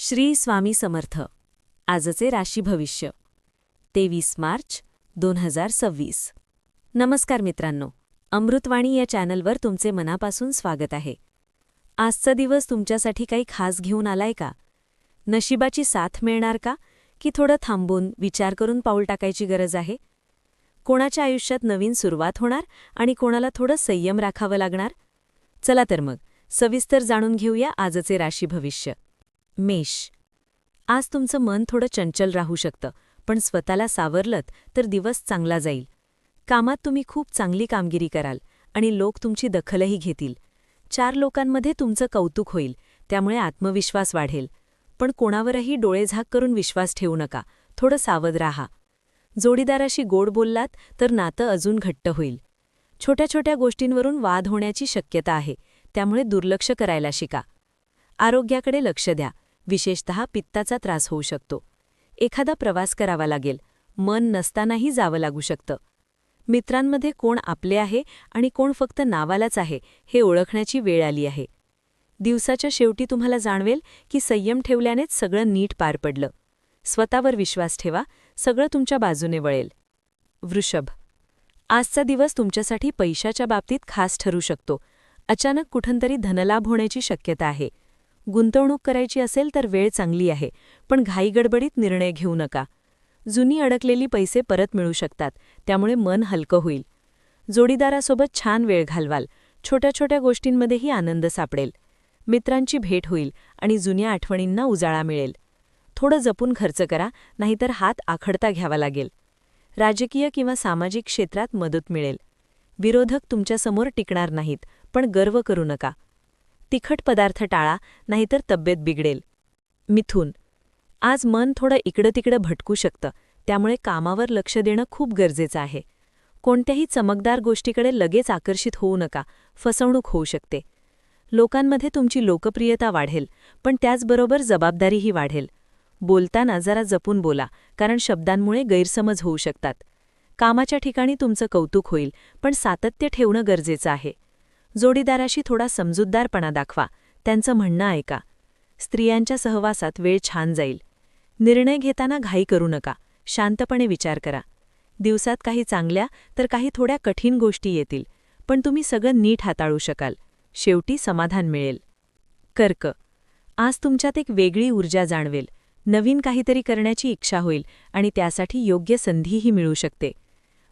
श्री स्वामी समर्थ. आजचे राशी भविष्य 23 मार्च 2026. नमस्कार मित्रांनो, अमृतवाणी या चॅनलवर तुमचे मनापासून स्वागत आहे. आजचा दिवस तुमच्यासाठी काही खास घेऊन आलाय का? नशिबाची साथ मिळणार का, की थोडं थांबून विचार करून पाऊल टाकायची गरज आहे? कोणाच्या आयुष्यात नवीन सुरुवात होणार आणि कोणाला थोडं संयम राखावं लागणार? चला तर मग सविस्तर जाणून घेऊया आजचे राशी भविष्य. मेष. आज तुमचं मन थोडं चंचल राहू शकतं, पण स्वतःला सावरलत तर दिवस चांगला जाईल. कामात तुम्ही खूप चांगली कामगिरी कराल आणि लोक तुमची दखलही घेतील. 4 लोकांमध्ये तुमचं कौतुक होईल, त्यामुळे आत्मविश्वास वाढेल. पण कोणावरही डोळेझाक करून विश्वास ठेवू नका, थोडं सावध राहा. जोडीदाराशी गोड बोललात तर नातं अजून घट्ट होईल. छोट्या छोट्या गोष्टींवरून वाद होण्याची शक्यता आहे, त्यामुळे दुर्लक्ष करायला शिका. आरोग्याकडे लक्ष द्या, विशेषतः पित्ताचा त्रास होऊ शकतो. एखादा प्रवास करावा लागेल, मन नसतानाही जावं लागू शकतं. मित्रांमध्ये कोण आपले आहे आणि कोण फक्त नावालाच आहे हे ओळखण्याची वेळ आली आहे. दिवसाच्या शेवटी तुम्हाला जाणवेल की संयम ठेवल्यानेच सगळं नीट पार पडलं. स्वतःवर विश्वास ठेवा, सगळं तुमच्या बाजूने वळेल. वृषभ. आजचा दिवस तुमच्यासाठी पैशाच्या बाबतीत खास ठरू शकतो. अचानक कुठंतरी धनलाभ होण्याची शक्यता आहे. गुंतवणूक करायची असेल तर वेळ चांगली आहे, पण घाईगडबडीत निर्णय घेऊ नका. जुनी अडकलेली पैसे परत मिळू शकतात, त्यामुळे मन हलकं होईल. जोडीदारासोबत छान वेळ घालवाल, छोट्या छोट्या गोष्टींमध्येही आनंद सापडेल. मित्रांची भेट होईल आणि जुन्या आठवणींना उजाळा मिळेल. थोडं जपून खर्च करा, नाहीतर हात आखडता घ्यावा लागेल. राजकीय किंवा सामाजिक क्षेत्रात मदत मिळेल. विरोधक तुमच्यासमोर टिकणार नाहीत, पण गर्व करू नका. तिखट पदार्थ टाळा, नाहीतर तब्येत बिघडेल. मिथुन. आज मन थोडं इकडं-तिकडं भटकू शकतं, त्यामुळे कामावर लक्ष देणं खूप गरजेचं आहे. कोणत्याही चमकदार गोष्टीकडे लगेच आकर्षित होऊ नका, फसवणूक होऊ शकते. लोकांमध्ये तुमची लोकप्रियता वाढेल, पण त्याचबरोबर जबाबदारीही वाढेल. बोलताना जरा जपून बोला, कारण शब्दांमुळे गैरसमज होऊ शकतात. कामाच्या ठिकाणी तुमचं कौतुक होईल, पण सातत्य ठेवणं गरजेचं आहे. जोडीदाराशी थोडा समजूतदारपणा दाखवा, त्यांचं म्हणणं ऐका. स्त्रियांच्या सहवासात वेळ छान जाईल. निर्णय घेताना घाई करू नका, शांतपणे विचार करा. दिवसात काही चांगल्या तर काही थोड्या कठीण गोष्टी येतील, पण तुम्ही सगळं नीट हाताळू शकाल. शेवटी समाधान मिळेल. कर्क. आज तुमच्यात एक वेगळी ऊर्जा जाणवेल. नवीन काहीतरी करण्याची इच्छा होईल आणि त्यासाठी योग्य संधीही मिळू शकते.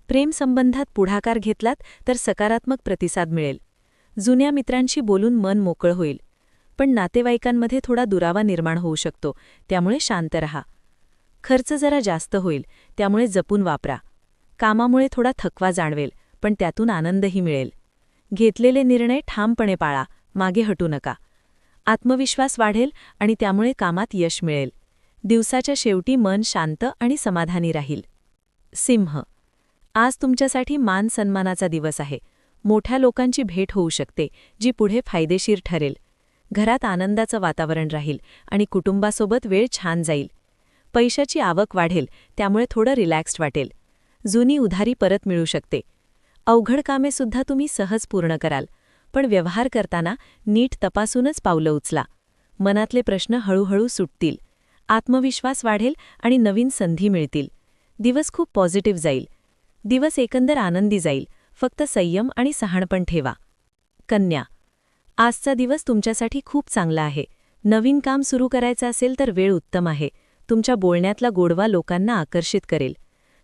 प्रेमसंबंधात पुढाकार घेतलात तर सकारात्मक प्रतिसाद मिळेल. जुन्या मित्रांशी बोलून मन मोकळं होईल, पण नातेवाईकांमध्ये थोडा दुरावा निर्माण होऊ शकतो, त्यामुळे शांत रहा. खर्च जरा जास्त होईल, त्यामुळे जपून वापरा. कामामुळे थोडा थकवा जाणवेल, पण त्यातून आनंदही मिळेल. घेतलेले निर्णय ठामपणे पाळा, मागे हटू नका. आत्मविश्वास वाढेल आणि त्यामुळे कामात यश मिळेल. दिवसाच्या शेवटी मन शांत आणि समाधानी राहील. सिंह. आज तुमच्यासाठी मान सन्मानाचा दिवस आहे. मोठ्या लोकांची भेट होऊ शकते, जी पुढे फायदेशीर ठरेल. घरात आनंदाचं वातावरण राहील आणि कुटुंबासोबत वेळ छान जाईल. पैशाची आवक वाढेल, त्यामुळे थोडं रिलॅक्स्ड वाटेल. जुनी उधारी परत मिळू शकते. अवघड कामेसुद्धा तुम्ही सहज पूर्ण कराल, पण व्यवहार करताना नीट तपासूनच पावलं उचला. मनातले प्रश्न हळूहळू सुटतील. आत्मविश्वास वाढेल आणि नवीन संधी मिळतील. दिवस खूप पॉझिटिव्ह जाईल. दिवस एकंदर आनंदी जाईल, फक्त संयम आणि सहानपण ठेवा. कन्या. आजचा दिवस तुमच्यासाठी खूप चांगला आहे. नवीन काम सुरू करायचं असेल तर वेळ उत्तम आहे. तुमच्या बोलण्यातला गोडवा लोकांना आकर्षित करेल.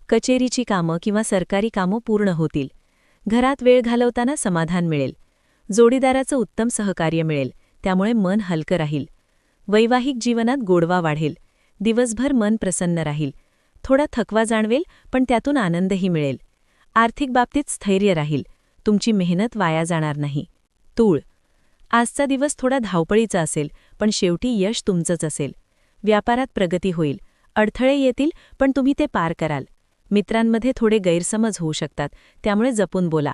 कचेरीची कामं किंवा सरकारी कामं पूर्ण होतील. घरात वेळ घालवताना समाधान मिळेल. जोडीदाराचं उत्तम सहकार्य मिळेल, त्यामुळे मन हलकं राहील. वैवाहिक जीवनात गोडवा वाढेल. दिवसभर मन प्रसन्न राहील. थोडा थकवा जाणवेल, पण त्यातून आनंदही मिळेल. आर्थिक बाबतीत स्थैर्य राहील. तुमची मेहनत वाया जाणार नाही. तूळ. आजचा दिवस थोडा धावपळीचा असेल, पण शेवटी यश तुमचंच असेल. व्यापारात प्रगती होईल. अडथळे येतील, पण तुम्ही ते पार कराल. मित्रांमध्ये थोडे गैरसमज होऊ शकतात, त्यामुळे जपून बोला.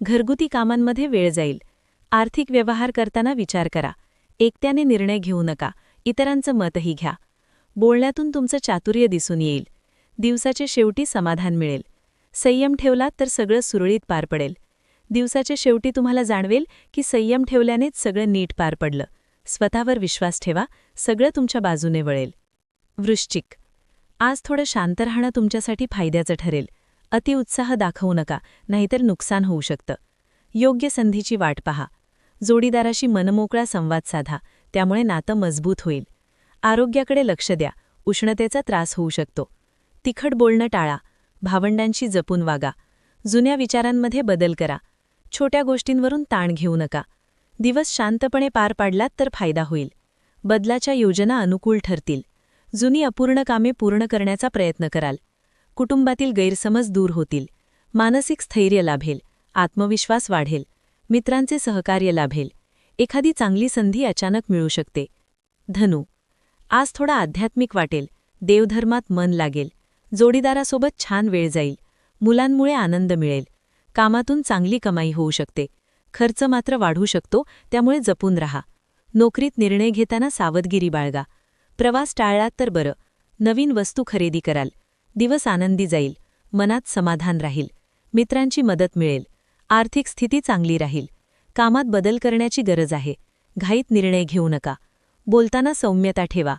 घरगुती कामांमध्ये वेळ जाईल. आर्थिक व्यवहार करताना विचार करा. एकट्याने निर्णय घेऊ नका, इतरांचं मतही घ्या. बोलण्यातून तुमचं चातुर्य दिसून येईल. दिवसाच्या शेवटी समाधान मिळेल. संयम ठेवलात तर सगळं सुरळीत पार पडेल. दिवसाच्या शेवटी तुम्हाला जाणवेल की संयम ठेवल्यानेच सगळं नीट पार पडलं. स्वतःवर विश्वास ठेवा, सगळं तुमच्या बाजूने वळेल. वृश्चिक. आज थोडं शांत राहणं तुमच्यासाठी फायद्याचं ठरेल. अतिउत्साह दाखवू नका, नाहीतर नुकसान होऊ शकतं. योग्य संधीची वाट पहा. जोडीदाराशी मनमोकळा संवाद साधा, त्यामुळे नातं मजबूत होईल. आरोग्याकडे लक्ष द्या, उष्णतेचा त्रास होऊ शकतो. तिखट बोलणं टाळा, भावंडांशी जपून वागा. जुन्या विचारांमध्ये बदल करा. छोट्या गोष्टींवरून ताण घेऊ नका. दिवस शांतपणे पार पाडलात तर फायदा होईल. बदलाच्या योजना अनुकूल ठरतील. जुनी अपूर्ण कामे पूर्ण करण्याचा प्रयत्न कराल. कुटुंबातील गैरसमज दूर होतील. मानसिक स्थैर्य लाभेल. आत्मविश्वास वाढेल. मित्रांचे सहकार्य लाभेल. एखादी चांगली संधी अचानक मिळू शकते. धनु. आज थोडा आध्यात्मिक वाटेल. देवधर्मात मन लागेल. जोडीदारासोबत छान वेळ जाईल. मुलांमुळे आनंद मिळेल. कामातून चांगली कमाई होऊ शकते. खर्च मात्र वाढू शकतो, त्यामुळे जपून राहा. नोकरीत निर्णय घेताना सावधगिरी बाळगा. प्रवास टाळलात तर बरं. नवीन वस्तू खरेदी कराल. दिवस आनंदी जाईल. मनात समाधान राहील. मित्रांची मदत मिळेल. आर्थिक स्थिती चांगली राहील. कामात बदल करण्याची गरज आहे. घाईत निर्णय घेऊ नका. बोलताना सौम्यता ठेवा.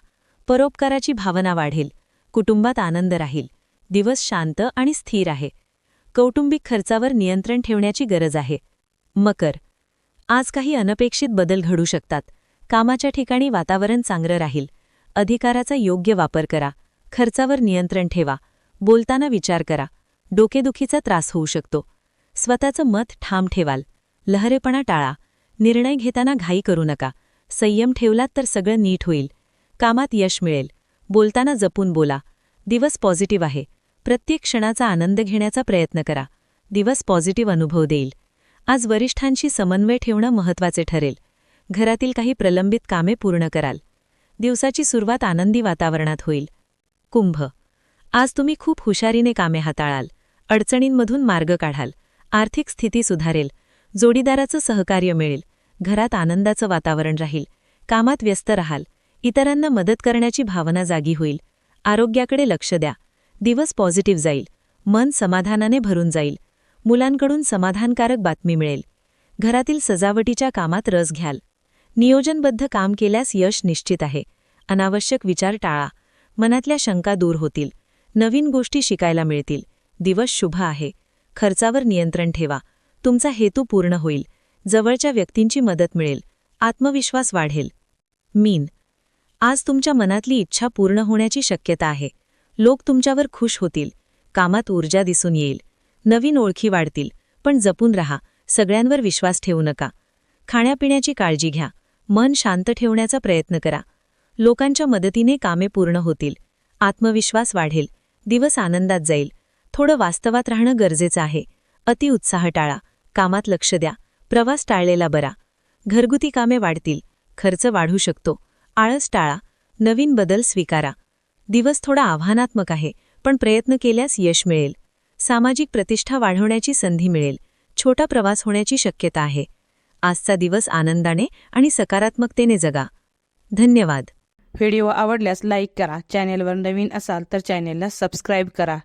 परोपकाराची भावना वाढेल. कुटुंबात आनंद राहील. दिवस शांत आणि स्थिर आहे. कौटुंबिक खर्चावर नियंत्रण ठेवण्याची गरज आहे. मकर. आज काही अनपेक्षित बदल घडू शकतात. कामाच्या ठिकाणी वातावरण चांगलं राहील. अधिकाराचा योग्य वापर करा. खर्चावर नियंत्रण ठेवा. बोलताना विचार करा. डोकेदुखीचा त्रास होऊ शकतो. स्वतःचं मत ठाम ठेवाल. लहरेपणा टाळा. निर्णय घेताना घाई करू नका. संयम ठेवलात तर सगळं नीट होईल. कामात यश मिळेल. बोलताना जपून बोला. दिवस पॉझिटिव्ह आहे. प्रत्येक क्षणाचा आनंद घेण्याचा प्रयत्न करा. दिवस पॉझिटिव्ह अनुभव देईल. आज वरिष्ठांशी समन्वय ठेवणं महत्त्वाचे ठरेल. घरातील काही प्रलंबित कामे पूर्ण कराल. दिवसाची सुरुवात आनंदी वातावरणात होईल. कुंभ. आज तुम्ही खूप हुशारीने कामे हाताळाल. अडचणींमधून मार्ग काढाल. आर्थिक स्थिती सुधारेल. जोडीदाराचं सहकार्य मिळेल. घरात आनंदाचं वातावरण राहील. कामात व्यस्त राहाल. इतरांना मदत करण्याची भावना जागी होईल. आरोग्याकडे लक्ष द्या. दिवस पॉझिटिव्ह जाईल. मन समाधानाने भरून जाईल. मुलांकडून समाधानकारक बातमी मिळेल. घरातील सजावटीच्या कामात रस घ्याल. नियोजनबद्ध काम केल्यास यश निश्चित आहे. अनावश्यक विचार टाळा. मनातल्या शंका दूर होतील. नवीन गोष्टी शिकायला मिळतील. दिवस शुभ आहे. खर्चावर नियंत्रण ठेवा. तुमचा हेतू पूर्ण होईल. जवळच्या व्यक्तींची मदत मिळेल. आत्मविश्वास वाढेल. मीन. आज तुमच्या मनातली इच्छा पूर्ण होण्याची शक्यता आहे. लोक तुमच्यावर खुश होतील. कामात ऊर्जा दिसून येईल. नवीन ओळखी वाढतील. पण जपून राहा. सगळ्यांवर विश्वास ठेवू नका. खाण्यापिण्याची काळजी घ्या. मन शांत ठेवण्याचा प्रयत्न करा. लोकांच्या मदतीने कामे पूर्ण होतील. आत्मविश्वास वाढेल. दिवस आनंदात जाईल. थोडं वास्तवात राहणं गरजेचं आहे. अतिउत्साह टाळा. कामात लक्ष द्या. प्रवास टाळलेला बरा. घरगुती कामे वाढतील. खर्च वाढू शकतो. आळस टाळा. नवीन बदल स्वीकारा. दिवस थोडा आव्हानात्मक आहे, पण प्रयत्न केल्यास यश मिळेल. सामाजिक प्रतिष्ठा वाढवण्याची संधी मिळेल. छोटा प्रवास होण्याची शक्यता आहे. आजचा दिवस आनंदाने आणि सकारात्मकतेने जगा. धन्यवाद. व्हिडिओ आवडल्यास लाईक करा. चॅनेलवर नवीन असाल तर चॅनेलला सबस्क्राईब करा.